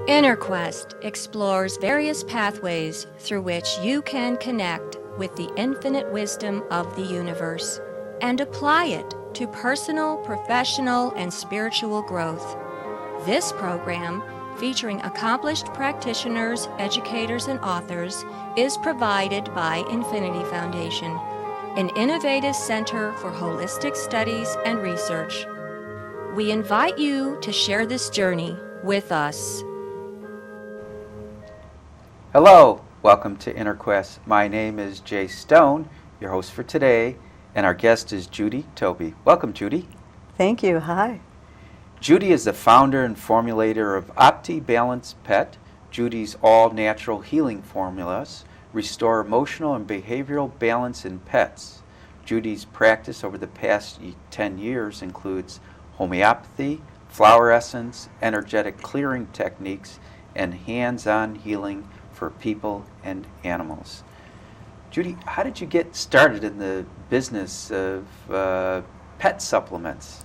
InnerQuest explores various pathways through which you can connect with the infinite wisdom of the universe and apply it to personal, professional, and spiritual growth. This program, featuring accomplished practitioners, educators, and authors, is provided by Infinity Foundation, an innovative center for holistic studies and research. We invite you to share this journey with us. Hello, welcome to InnerQuest. My name is Jay Stone, your host for today, and our guest is Judy Tobey. Welcome, Judy. Thank you. Hi. Judy is the founder and formulator of OptiBalance Pet. Judy's all-natural healing formulas restore emotional and behavioral balance in pets. Judy's practice over the past 10 years includes homeopathy, flower essence, energetic clearing techniques, and hands-on healing for people and animals. Judy, how did you get started in the business of pet supplements?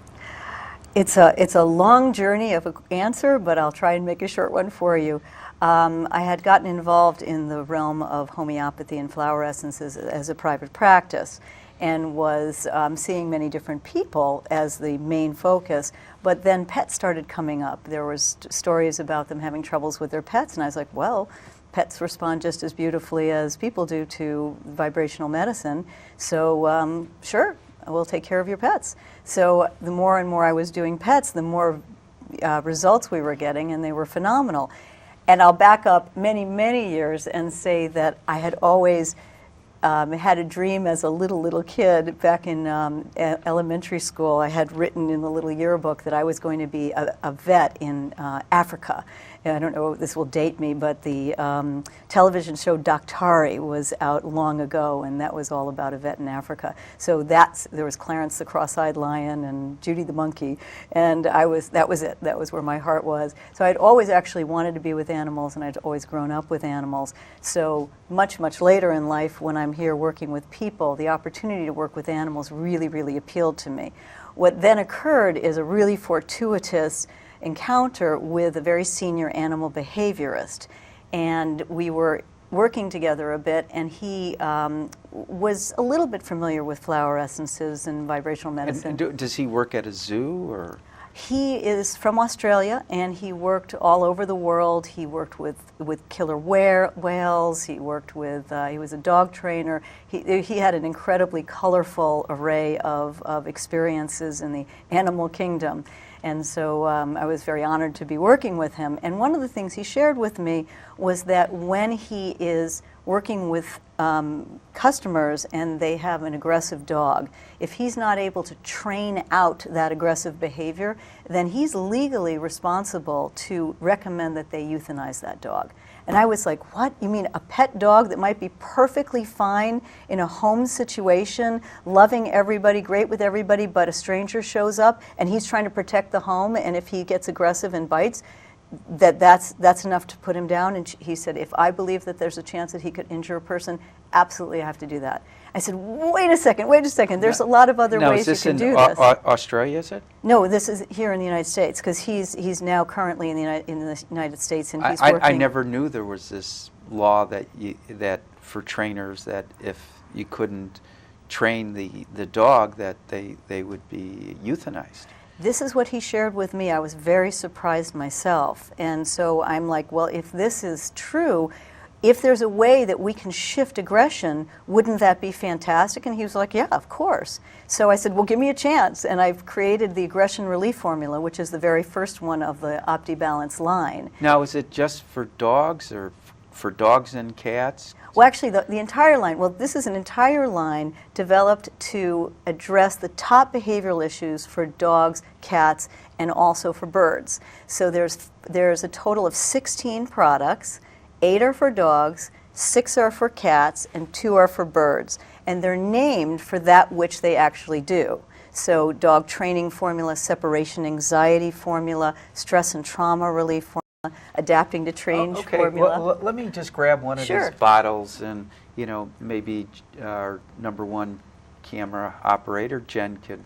It's a long journey of an answer, but I'll try and make a short one for you. I had gotten involved in the realm of homeopathy and flower essences as a private practice and was seeing many different people as the main focus, but then pets started coming up. There was stories about them having troubles with their pets, and I was like, well, pets respond just as beautifully as people do to vibrational medicine, so sure, we'll take care of your pets. So the more and more I was doing pets, the more results we were getting, and they were phenomenal. And I'll back up many, many years and say that I had always had a dream as a little kid back in elementary school. I had written in the little yearbook that I was going to be a vet in Africa. And I don't know if this will date me, but the television show Doctari was out long ago, and that was all about a vet in Africa. So there was Clarence the Cross-Eyed Lion and Judy the Monkey, and that was it. That was where my heart was. So I'd always actually wanted to be with animals, and I'd always grown up with animals. So much later in life, when I'm here working with people, the opportunity to work with animals really, really appealed to me. What then occurred is a really fortuitous encounter with a very senior animal behaviorist, and we were working together a bit, and he was a little bit familiar with flower essences and vibrational medicine. And does he work at a zoo, or? He is from Australia, and he worked all over the world. He worked with killer whales. He worked with, he was a dog trainer. He had an incredibly colorful array of experiences in the animal kingdom. And so I was very honored to be working with him. And one of the things he shared with me was that when he is working with customers and they have an aggressive dog, if he's not able to train out that aggressive behavior, then he's legally responsible to recommend that they euthanize that dog. And I was like, what? You mean a pet dog that might be perfectly fine in a home situation, loving everybody, great with everybody, but a stranger shows up and he's trying to protect the home, and if he gets aggressive and bites, that's enough to put him down? And he said, if I believe that there's a chance that he could injure a person, absolutely I have to do that. I said, wait a second, there's a lot of other ways you can do this. Australia, is it? No, this is here in the United States, because he's now currently in the United States, and he's working. I never knew there was this law that for trainers, that if you couldn't train the dog, that they would be euthanized. This is what he shared with me. I was very surprised myself. And so I'm like, well, if this is true, if there's a way that we can shift aggression, wouldn't that be fantastic? And he was like, yeah, of course. So I said, well, give me a chance. And I've created the aggression relief formula, which is the very first one of the OptiBalance line. Now, is it just for dogs, or for dogs and cats? Well, actually, the entire line, well, this is an entire line developed to address the top behavioral issues for dogs, cats, and also for birds. So there's a total of 16 products. 8 are for dogs, 6 are for cats, and 2 are for birds. And they're named for that which they actually do. So dog training formula, separation anxiety formula, stress and trauma relief formula, adapting to change formula. Well, let me just grab one of these bottles, and maybe our number one camera operator, Jen, could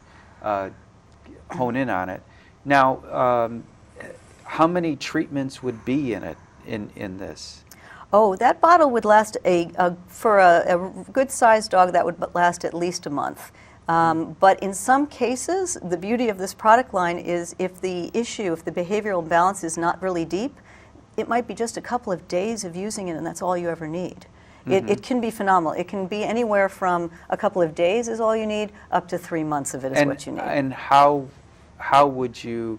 hone in on it. Now, how many treatments would be in it, in this? Oh, that bottle would last for a good-sized dog, that would last at least a month. But in some cases, the beauty of this product line is if the behavioral imbalance is not really deep, it might be just a couple of days of using it, and that's all you ever need. It can be phenomenal. It can be anywhere from a couple of days is all you need, up to 3 months of it is what you need. And how would you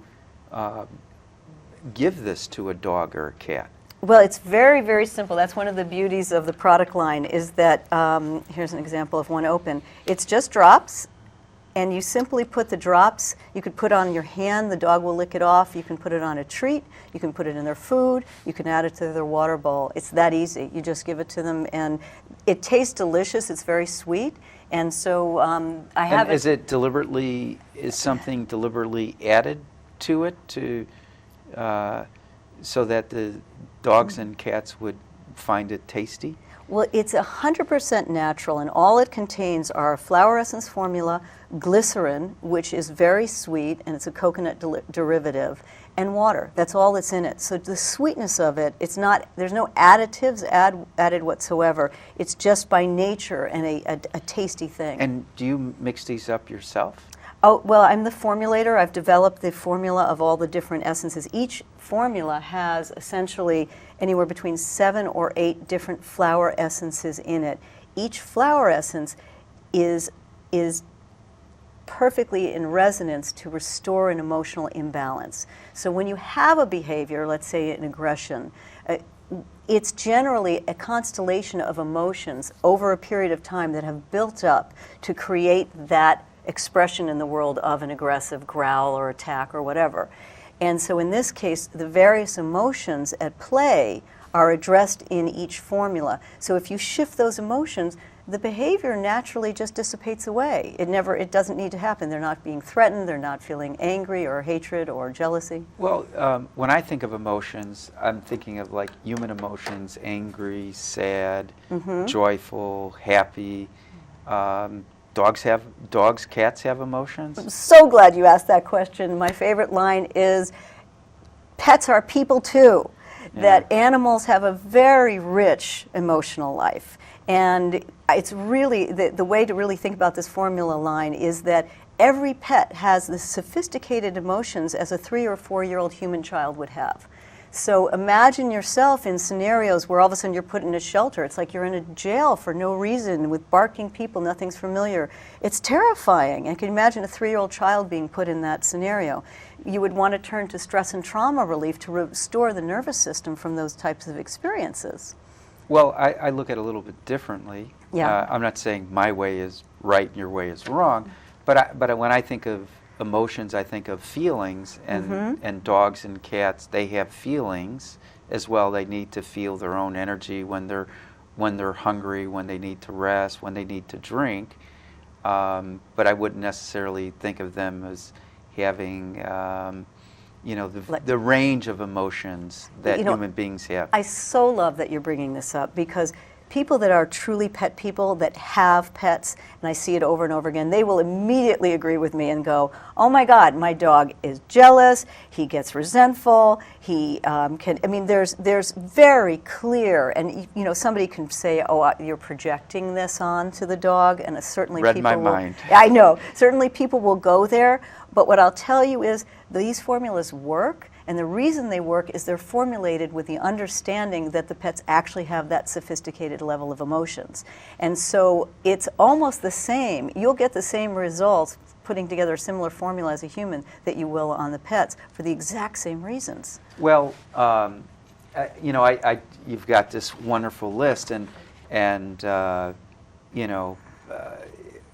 give this to a dog or a cat? Well, it's very, very simple. That's one of the beauties of the product line is that, here's an example of one open. It's just drops, and you simply put the drops, you could put on your hand, the dog will lick it off, you can put it on a treat, you can put it in their food, you can add it to their water bowl. It's that easy. You just give it to them, and it tastes delicious, it's very sweet, and so I have Is something deliberately added to it so that the dogs and cats would find it tasty? Well, it's 100% natural, and all it contains are flower essence formula, glycerin, which is very sweet, and it's a coconut derivative, and water. That's all that's in it. So the sweetness of it, there's no additives added whatsoever. It's just by nature and a tasty thing. And do you mix these up yourself? Oh, well, I'm the formulator. I've developed the formula of all the different essences. Each formula has essentially anywhere between 7 or 8 different flower essences in it. Each flower essence is perfectly in resonance to restore an emotional imbalance. So when you have a behavior, let's say an aggression, it's generally a constellation of emotions over a period of time that have built up to create that expression in the world of an aggressive growl or attack or whatever. And so in this case, the various emotions at play are addressed in each formula. So if you shift those emotions, the behavior naturally just dissipates away. It doesn't need to happen. They're not being threatened, they're not feeling angry or hatred or jealousy. Well, when I think of emotions, I'm thinking of like human emotions: angry, sad, joyful, happy. Cats have emotions? I'm so glad you asked that question. My favorite line is, pets are people too. Yeah. That animals have a very rich emotional life. And it's really, the way to really think about this formula line is that every pet has the sophisticated emotions as a 3 or 4-year-old human child would have. So imagine yourself in scenarios where all of a sudden you're put in a shelter. It's like you're in a jail for no reason with barking people, nothing's familiar. It's terrifying. And can you imagine a 3-year-old child being put in that scenario? You would want to turn to stress and trauma relief to restore the nervous system from those types of experiences. Well, I look at it a little bit differently. Yeah. I'm not saying my way is right and your way is wrong, but when I think of emotions, I think of feelings, and dogs and cats, they have feelings as well. They need to feel their own energy when they're hungry, when they need to rest, when they need to drink. But I wouldn't necessarily think of them as having the range of emotions that human beings have. I so love that you're bringing this up, because people that are truly pet people that have pets, and I see it over and over again, they will immediately agree with me and go, oh my God, my dog is jealous, he gets resentful, he there's very clear, and somebody can say, oh, you're projecting this onto the dog, and certainly Read people my will, mind. I know, certainly people will go there, but what I'll tell you is these formulas work. And the reason they work is they're formulated with the understanding that the pets actually have that sophisticated level of emotions. And so it's almost the same. You'll get the same results putting together a similar formula as a human that you will on the pets for the exact same reasons. Well, you've got this wonderful list, and the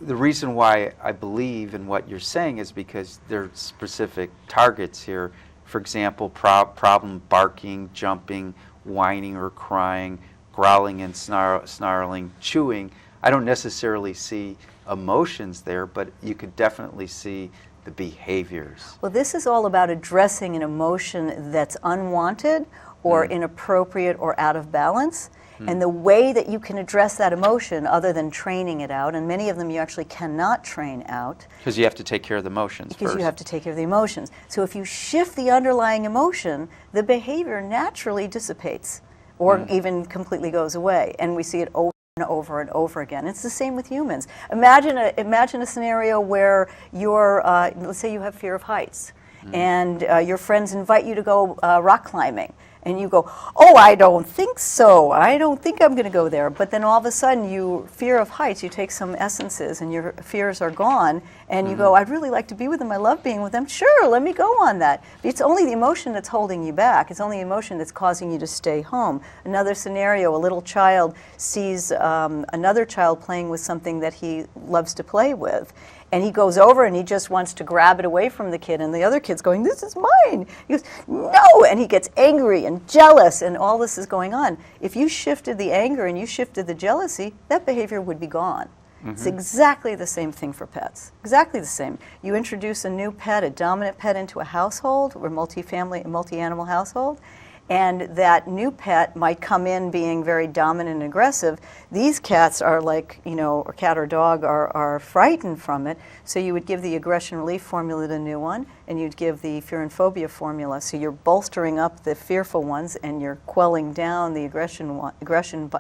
reason why I believe in what you're saying is because there are specific targets here. For example, problem barking, jumping, whining or crying, growling and snarling, chewing. I don't necessarily see emotions there, but you could definitely see the behaviors. Well, this is all about addressing an emotion that's unwanted or inappropriate or out of balance. And the way that you can address that emotion, other than training it out, and many of them you actually cannot train out. Because you have to take care of the emotions Because first. you have to take care of the emotions. So if you shift the underlying emotion, the behavior naturally dissipates or even completely goes away. And we see it over and over and over again. It's the same with humans. Imagine a scenario where you're, let's say you have fear of heights, and your friends invite you to go rock climbing. And you go, oh, I don't think so. I don't think I'm going to go there. But then all of a sudden, you fear of heights, you take some essences and your fears are gone. And you go, I'd really like to be with them. I love being with them. Sure, let me go on that. But it's only the emotion that's holding you back. It's only the emotion that's causing you to stay home. Another scenario, a little child sees another child playing with something that he loves to play with. And he goes over and he just wants to grab it away from the kid, and the other kid's going, this is mine. He goes, no, and he gets angry and jealous, and all this is going on. If you shifted the anger and you shifted the jealousy, that behavior would be gone. It's exactly the same thing for pets, exactly the same. You introduce a new pet, a dominant pet into a household, or multi-family, multi-animal household, and that new pet might come in being very dominant and aggressive. These cats are like, or cat or dog are frightened from it, so you would give the aggression relief formula to the new one, and you'd give the fear and phobia formula, so you're bolstering up the fearful ones, and you're quelling down the aggression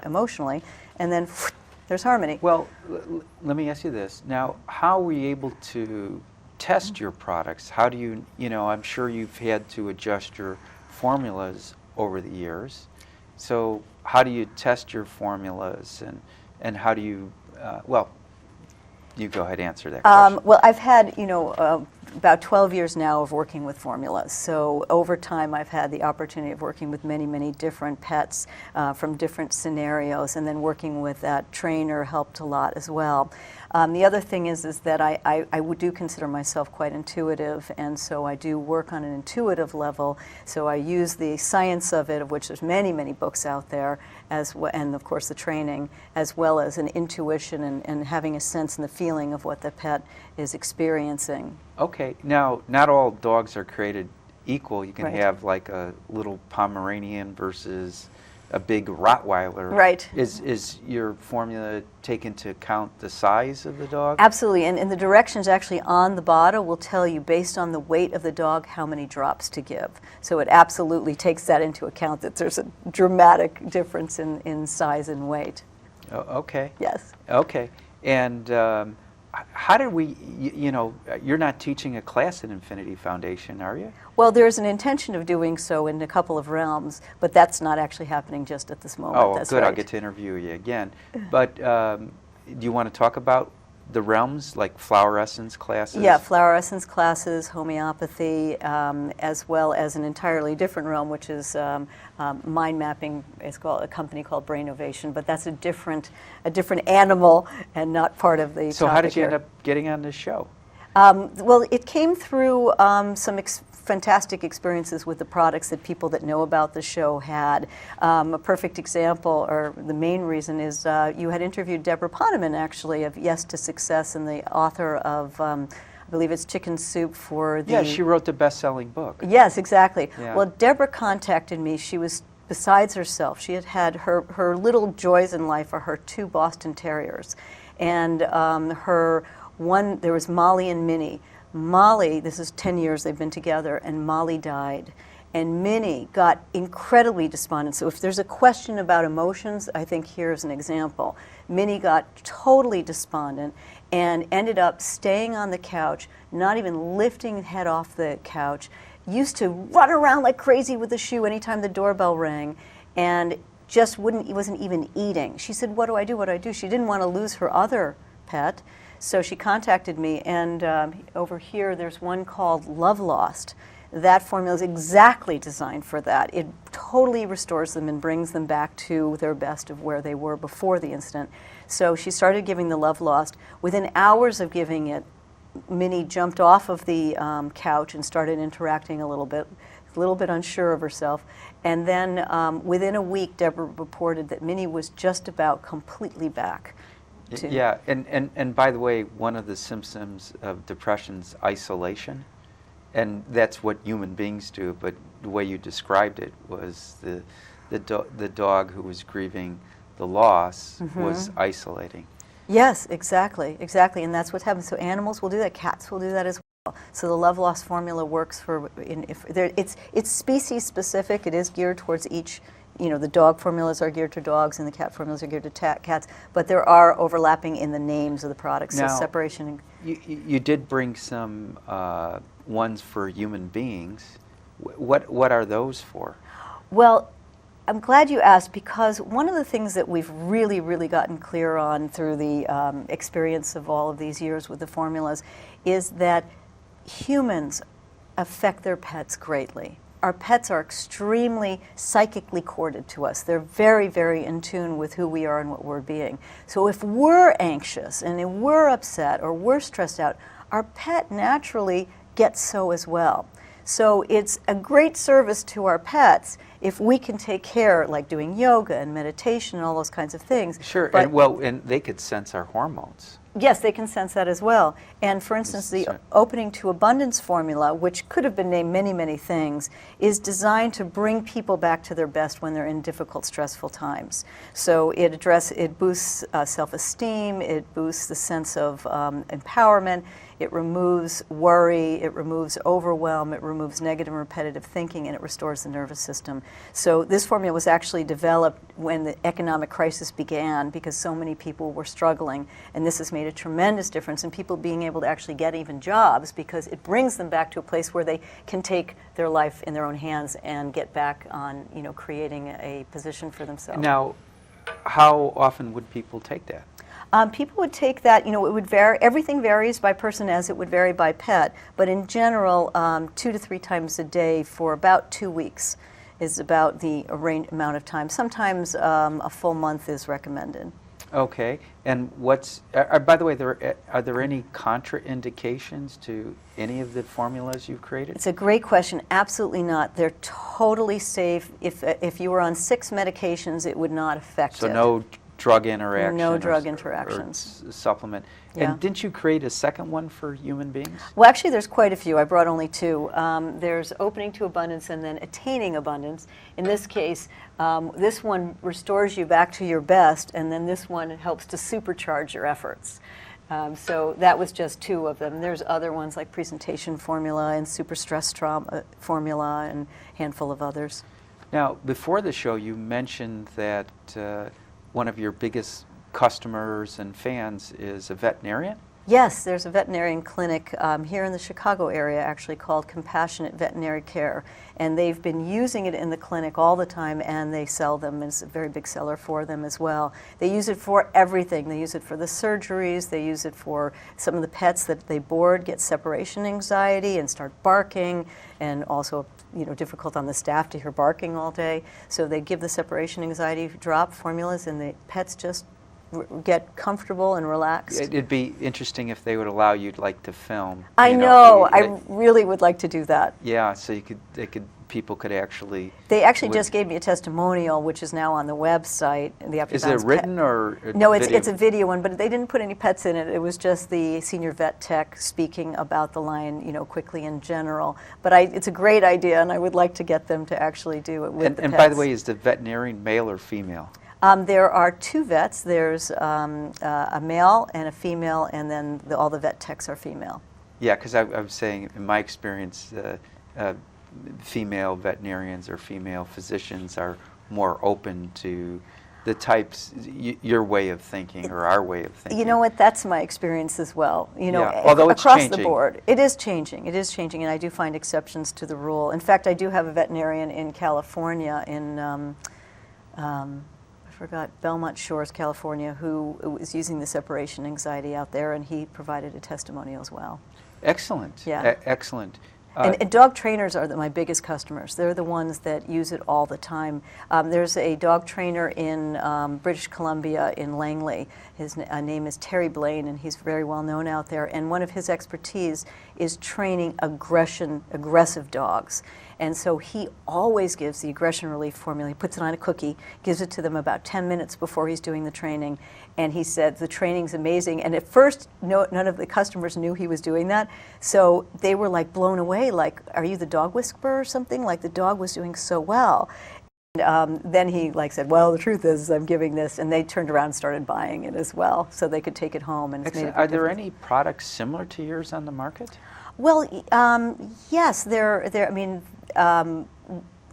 emotionally, and then there's harmony. Well, let me ask you this. Now, how were you able to test your products? How do you, I'm sure you've had to adjust your formulas over the years. So how do you test your formulas, and how do you, you go ahead and answer that question. Well, I've had, about 12 years now of working with formulas. So over time, I've had the opportunity of working with many, many different pets from different scenarios, and then working with that trainer helped a lot as well. The other thing is that I do consider myself quite intuitive, and so I do work on an intuitive level. So I use the science of it, of which there's many, many books out there, and of course the training, as well as an intuition and having a sense and the feeling of what the pet is experiencing. Okay, now not all dogs are created equal. You can Right. have like a little Pomeranian versus a big Rottweiler. Right. Is your formula take into account the size of the dog? Absolutely, and the directions actually on the bottle will tell you, based on the weight of the dog, how many drops to give. So it absolutely takes that into account, that there's a dramatic difference in size and weight. Oh, okay. Yes. Okay. And how did we, you're not teaching a class at Infinity Foundation, are you? Well, there's an intention of doing so in a couple of realms, but that's not actually happening just at this moment. Oh, That's good. I'll right. get to interview you again. But do you want to talk about the realms, like flower essence classes? Yeah, flower essence classes, homeopathy, as well as an entirely different realm, which is mind mapping. It's called a company called Brain Ovation, but that's a different animal and not part of the. So how did you here. end up getting on this show? Well, it came through some fantastic experiences with the products that people that know about the show had. A perfect example, or the main reason, is you had interviewed Deborah Poneman, actually, of Yes to Success, and the author of, I believe it's Chicken Soup for the... Yeah, she wrote the best-selling book. Yes, exactly. Yeah. Well, Deborah contacted me. She was besides herself. She had had her little joys in life are her 2 Boston Terriers. And there was Molly and Minnie. Molly, this is 10 years they've been together, and Molly died. And Minnie got incredibly despondent. So if there's a question about emotions, I think here's an example. Minnie got totally despondent and ended up staying on the couch, not even lifting her head off the couch, used to run around like crazy with the shoe anytime the doorbell rang, and just wasn't even eating. She said, what do I do, what do I do? She didn't want to lose her other pet. So she contacted me, and over here there's one called Love Lost. That formula is exactly designed for that. It totally restores them and brings them back to their best of where they were before the incident. So she started giving the Love Lost. Within hours of giving it, Minnie jumped off of the couch and started interacting a little bit unsure of herself. And then within a week, Deborah reported that Minnie was just about completely back. Yeah, and by the way, one of the symptoms of depression is isolation, and that's what human beings do, but the way you described it was the the dog who was grieving the loss was isolating. Yes, exactly, exactly, and that's what happens. So animals will do that, cats will do that as well. So the love loss formula works for, it's species specific, it is geared towards each, the dog formulas are geared to dogs and the cat formulas are geared to cats, but there are overlapping in the names of the products, Now, so separation. You did bring some ones for human beings. What are those for? Well, I'm glad you asked, because one of the things that we've really gotten clear on through the experience of all of these years with the formulas is that humans affect their pets greatly. Our pets are extremely psychically corded to us. They're very in tune with who we are and what we're being. So if we're anxious and if we're upset or we're stressed out, our pet naturally gets so as well. So it's a great service to our pets if we can take care, like doing yoga and meditation and all those kinds of things. Sure, but and they could sense our hormones. yes, they can sense that as well. And for instance, the Opening to Abundance formula, which could have been named many things, is designed to bring people back to their best when they're in difficult, stressful times. So it boosts self-esteem, it boosts the sense of empowerment, it removes worry, it removes overwhelm, it removes negative and repetitive thinking, and it restores the nervous system. So this formula was actually developed when the economic crisis began because so many people were struggling, and this has made a tremendous difference in people being able to actually get even jobs because it brings them back to a place where they can take their life in their own hands and get back on, creating a position for themselves. Now, how often would people take that? People would take that, it would vary, everything varies by person as it would vary by pet, but in general, 2 to 3 times a day for about 2 weeks is about the amount of time. Sometimes a full month is recommended. Okay, and by the way, are there any contraindications to any of the formulas you've created? It's a great question. Absolutely not. They're totally safe. If you were on 6 medications, it would not affect it. So no drug interaction? No drug interactions. Or supplement. Yeah. And didn't you create a second one for human beings? Well, actually, there's quite a few. I brought only 2. There's Opening to Abundance and then Attaining Abundance. In this case, this one restores you back to your best, and then this one helps to supercharge your efforts. So that was just 2 of them. There's other ones like Presentation Formula and Super Stress Trauma Formula and a handful of others. Now, before the show, you mentioned that one of your biggest customers and fans is a veterinarian? Yes, there's a veterinarian clinic here in the Chicago area actually called Compassionate Veterinary Care, and they've been using it in the clinic all the time, and they sell them. It's a very big seller for them as well. They use it for everything. They use it for the surgeries. They use it for some of the pets that they board get separation anxiety and start barking, and also difficult on the staff to hear barking all day. So they give the separation anxiety drop formulas, and the pets just get comfortable and relaxed. It'd be interesting if they would allow you to film. I know. I really would like to do that. Yeah, so people could actually. They actually just gave me a testimonial, which is now on the website. Is it written or? No, it's a video one, but they didn't put any pets in it. It was just the senior vet tech speaking about the line, quickly in general. But it's a great idea, and I would like to get them to actually do it with the pets. And by the way, is the veterinarian male or female? There are 2 vets. There's a male and a female, and then all the vet techs are female. Yeah, because I was saying, in my experience, female veterinarians or female physicians are more open to the types, your way of thinking or our way of thinking. You know what? That's my experience as well. Yeah. Although it's across changing. the board, it is changing. It is changing, and I do find exceptions to the rule. In fact, I do have a veterinarian in California in. I forgot, Belmont Shores, California, who was using the separation anxiety out there, and he provided a testimonial as well. Excellent. Yeah. Excellent. And dog trainers are my biggest customers. They're the ones that use it all the time. There's a dog trainer in British Columbia in Langley. His name is Terry Blaine, and he's very well known out there. And one of his expertise is training aggressive dogs. And so he always gives the aggression relief formula. He puts it on a cookie, gives it to them about 10 minutes before he's doing the training. And he said the training's amazing. And at first, none of the customers knew he was doing that. So they were blown away, are you the dog whisperer or something? The dog was doing so well. Then he said, well, the truth is I'm giving this, and they turned around and started buying it as well, so they could take it home. And it's made a big Are there difference. any products similar to yours on the market? Well, yes,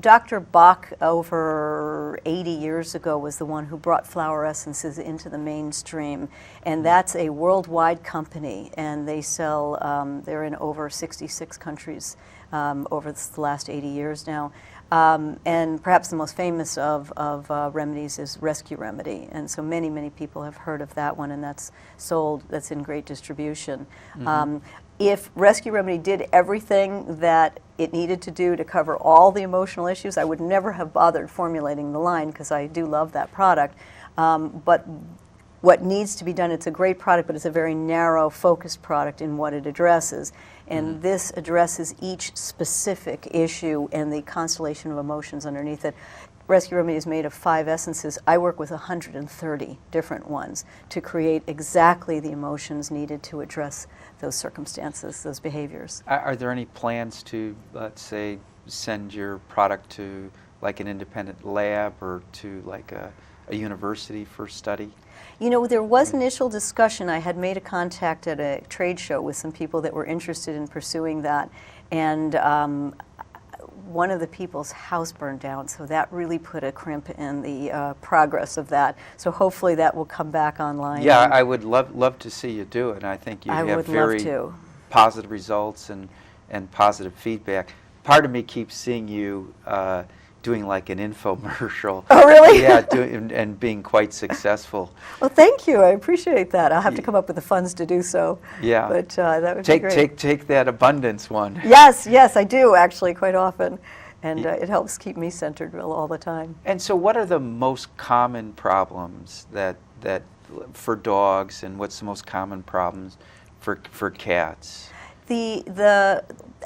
Dr. Bach over 80 years ago was the one who brought flower essences into the mainstream, and that's a worldwide company, and they sell, they're in over 66 countries over the last 80 years now. And perhaps the most famous of remedies is Rescue Remedy, and so many people have heard of that one, and that's in great distribution. If Rescue Remedy did everything that it needed to do to cover all the emotional issues, I would never have bothered formulating the line, because I do love that product. But what needs to be done, it's a great product, but it's a very narrow, focused product in what it addresses. And this addresses each specific issue and the constellation of emotions underneath it. Rescue Remedy is made of 5 essences. I work with 130 different ones to create exactly the emotions needed to address those circumstances, those behaviors. Are there any plans to, let's say, send your product to like an independent lab or to like a university for study? You know, there was initial discussion. I had made a contact at a trade show with some people that were interested in pursuing that, and one of the people's house burned down, so that really put a crimp in the progress of that. So hopefully that will come back online. Yeah, I would love to see you do it. I think you have very positive results and positive feedback. Part of me keeps seeing you doing like an infomercial. Oh, really? Yeah, and being quite successful. Well, thank you. I appreciate that. I'll have to come up with the funds to do so. Yeah. But that would be great. Take that abundance one. Yes, I do actually quite often. And it helps keep me centered all the time. And so what are the most common problems that for dogs, and what's the most common problems for cats?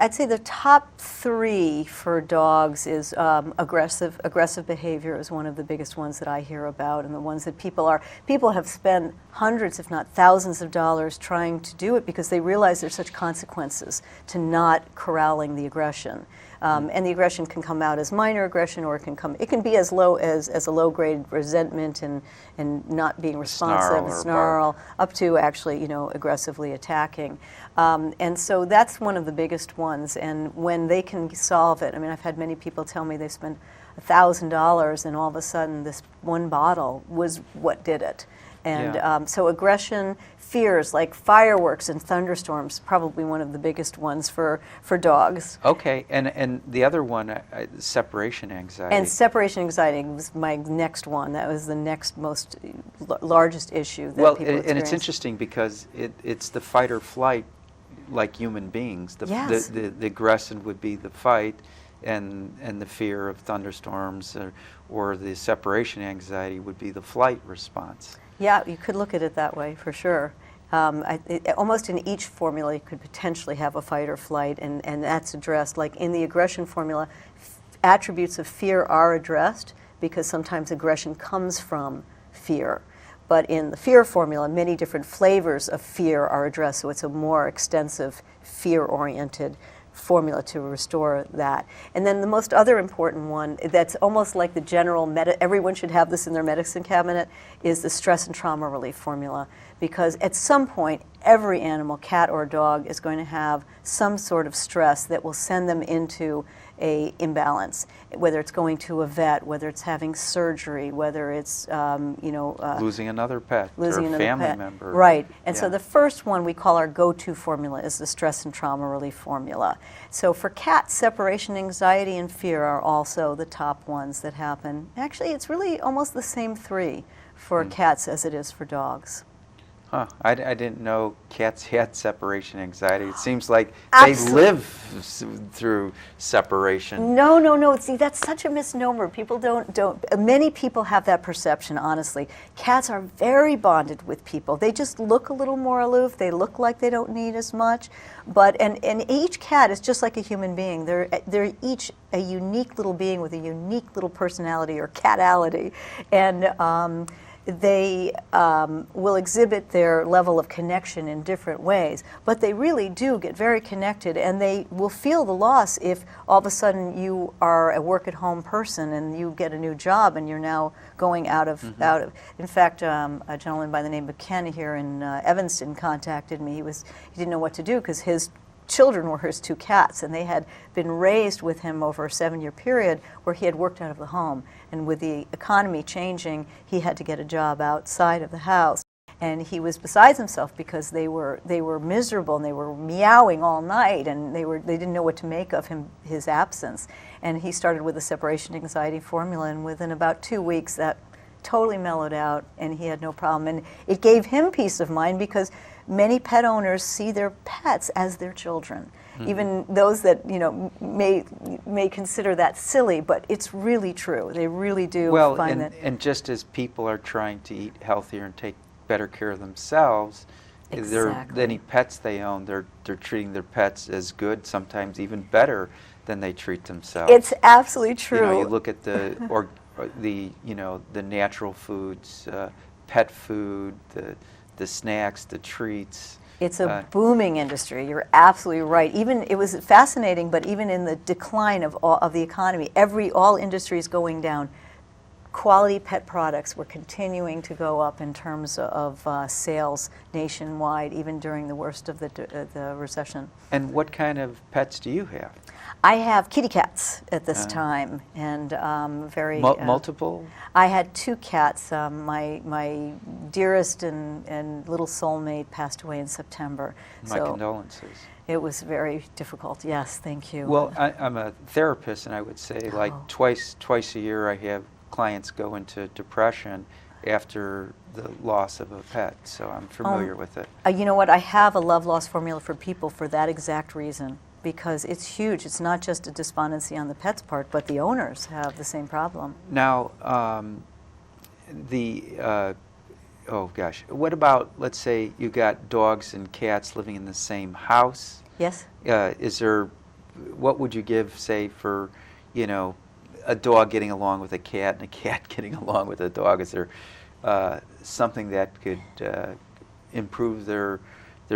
I'd say the top 3 for dogs is aggressive behavior is one of the biggest ones that I hear about, and the ones that people have spent hundreds, if not thousands of dollars trying to do it, because they realize there's such consequences to not corralling the aggression. And the aggression can come out as minor aggression, or it can be as low as a low-grade resentment and not being responsive, snarl, up to actually, aggressively attacking. And so that's one of the biggest ones. And when they can solve it, I mean, I've had many people tell me they spent $1,000 and all of a sudden this one bottle was what did it. And so aggression, fears like fireworks and thunderstorms, probably one of the biggest ones for dogs. Okay, and the other one, separation anxiety. And separation anxiety was my next one. That was the next most largest issue that people experience. And it's interesting because it's the fight or flight, like human beings. The aggression would be the fight, and the fear of thunderstorms or the separation anxiety would be the flight response. Yeah, you could look at it that way, for sure. Almost in each formula, you could potentially have a fight or flight, and that's addressed. Like in the aggression formula, attributes of fear are addressed, because sometimes aggression comes from fear. But in the fear formula, many different flavors of fear are addressed, so it's a more extensive fear-oriented formula to restore that. And then the most other important one, that's almost like the general everyone should have this in their medicine cabinet, is the stress and trauma relief formula. Because at some point, every animal, cat or dog, is going to have some sort of stress that will send them into a imbalance, whether it's going to a vet, whether it's having surgery, whether it's losing another pet or a family member. Right. And so the first one we call our go-to formula is the stress and trauma relief formula. So for cats, separation anxiety and fear are also the top ones that happen. Actually, it's really almost the same 3 for cats as it is for dogs. Huh. I didn't know cats had separation anxiety. It seems like Absolutely. They live through separation. No. See, that's such a misnomer. People many people have that perception, honestly. Cats are very bonded with people. They just look a little more aloof. They look like they don't need as much. But, and each cat is just like a human being. They're each a unique little being with a unique little personality or catality. And they will exhibit their level of connection in different ways, but they really do get very connected, and they will feel the loss if all of a sudden you are a work-at-home person and you get a new job and you're now going out of. In fact, a gentleman by the name of Ken here in Evanston contacted me. He didn't know what to do because his children were his 2 cats, and they had been raised with him over a 7-year period where he had worked out of the home. And with the economy changing, he had to get a job outside of the house. And he was beside himself because they were miserable, and they were meowing all night, and they didn't know what to make of his absence. And he started with a separation anxiety formula, and within about 2 weeks that totally mellowed out, and he had no problem. And it gave him peace of mind because many pet owners see their pets as their children. Even those that may consider that silly, but it's really true. They really do find that. And just as people are trying to eat healthier and take better care of themselves, any pets they own, they're treating their pets as good, sometimes even better than they treat themselves. It's absolutely true. You look at the natural foods, pet food, the snacks, the treats. It's a booming industry. You're absolutely right. It was fascinating, but even in the decline of the economy, all industries going down, quality pet products were continuing to go up in terms of sales nationwide, even during the worst of the recession. And what kind of pets do you have? I have kitty cats at this time, and very multiple. I had 2 cats. My dearest and little soulmate passed away in September. My condolences. It was very difficult. Yes, thank you. Well, I'm a therapist, and I would say twice a year I have clients go into depression after the loss of a pet, so I'm familiar with it. You know what? I have a love loss formula for people for that exact reason, because it's huge. It's not just a despondency on the pet's part, but the owners have the same problem. Now, what about, let's say you got dogs and cats living in the same house? Yes. What would you give, say, for, a dog getting along with a cat and a cat getting along with a dog? Is there something that could improve their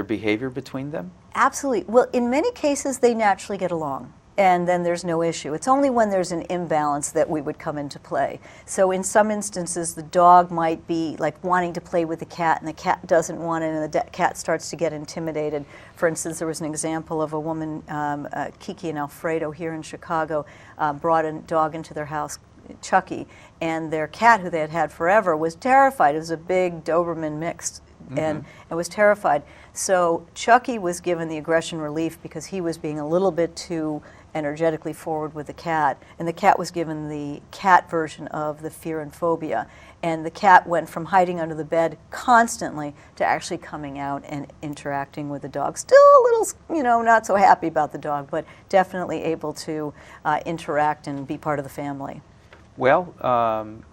behavior between them? Absolutely. Well, in many cases, they naturally get along, and then there's no issue. It's only when there's an imbalance that we would come into play. So in some instances, the dog might be like wanting to play with the cat, and the cat doesn't want it, and the cat starts to get intimidated. For instance, there was an example of a woman, Kiki and Alfredo here in Chicago, brought a dog into their house, Chucky, and their cat, who they had had forever, was terrified. It was a big Doberman mixed, and was terrified. So Chucky was given the aggression relief because he was being a little bit too energetically forward with the cat, and the cat was given the cat version of the fear and phobia. And the cat went from hiding under the bed constantly to actually coming out and interacting with the dog. Still a little, not so happy about the dog, but definitely able to interact and be part of the family. Well,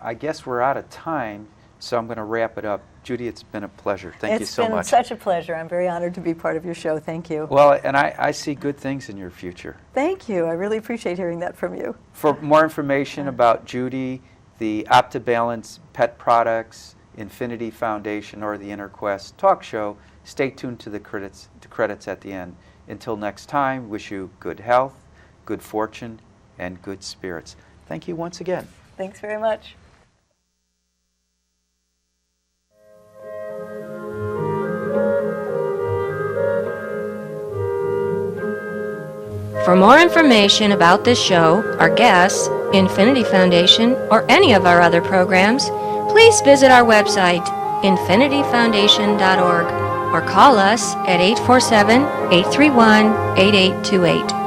I guess we're out of time, so I'm going to wrap it up. Judy, it's been a pleasure. Thank you so much. It's been such a pleasure. I'm very honored to be part of your show. Thank you. Well, and I see good things in your future. Thank you. I really appreciate hearing that from you. For more information about Judy, the OptiBalance pet products, Infinity Foundation, or the Inner Quest talk show, stay tuned to the credits at the end. Until next time, wish you good health, good fortune, and good spirits. Thank you once again. Thanks very much. For more information about this show, our guests, Infinity Foundation, or any of our other programs, please visit our website, infinityfoundation.org, or call us at 847-831-8828.